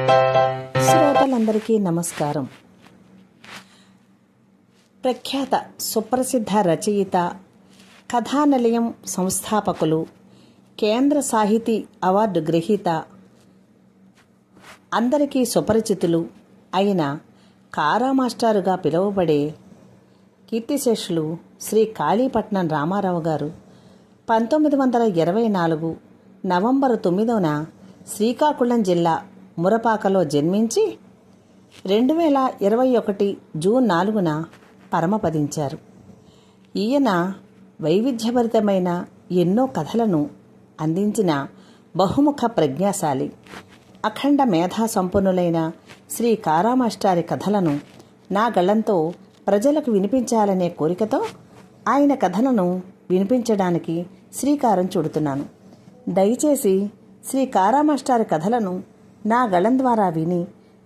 శ్రోతలందరికీ నమస్కారం. ప్రఖ్యాత సుప్రసిద్ధ రచయిత, కథానిలయం సంస్థాపకులు, కేంద్ర సాహితీ అవార్డు గ్రహీత, అందరికీ సుపరిచితులు అయిన కారా మాస్టారుగా పిలువబడే కీర్తిశేషులు శ్రీ కాళీపట్నం రామారావు గారు 1924 నవంబరు 9న శ్రీకాకుళం జిల్లా మురపాకలో జన్మించి 2021 జూన్ 4న పరమపదించారు. ఈయన వైవిధ్యభరితమైన ఎన్నో కథలను అందించిన బహుముఖ ప్రజ్ఞాశాలి. అఖండ మేధా సంపన్నులైన శ్రీ కారా మాస్టారి కథలను నా గళంతో ప్రజలకు వినిపించాలనే కోరికతో ఆయన కథలను వినిపించడానికి శ్రీకారం చుడుతున్నాను. దయచేసి శ్రీ కారా మాస్టారి కథలను నా గళం ద్వారా విని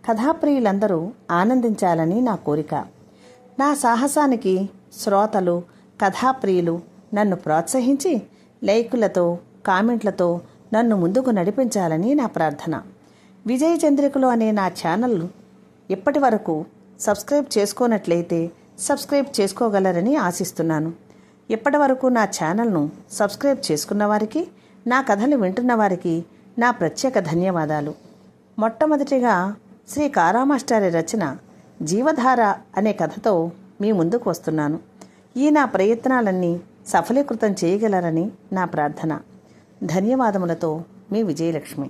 కథాప్రియులందరూ ఆనందించాలని నా కోరిక. నా సాహసానికి శ్రోతలు, కథాప్రియులు నన్ను ప్రోత్సహించి లైకులతో, కామెంట్లతో నన్ను ముందుకు నడిపించాలని నా ప్రార్థన. విజయ చంద్రికలు అనే నా ఛానల్ ఇప్పటి వరకు సబ్స్క్రైబ్ చేసుకోనట్లయితే సబ్స్క్రైబ్ చేసుకోగలరని ఆశిస్తున్నాను. ఇప్పటి వరకు నా ఛానల్ను సబ్స్క్రైబ్ చేసుకున్న వారికి, నా కథలు వింటున్న వారికి నా ప్రత్యేక ధన్యవాదాలు. మొట్టమొదటిగా శ్రీ కారా మాస్టారి రచన జీవధార అనే కథతో మీ ముందుకు వస్తున్నాను. ఈ నా ప్రయత్నాలన్నీ సఫలీకృతం చేయగలరని నా ప్రార్థన. ధన్యవాదములతో మీ విజయలక్ష్మి.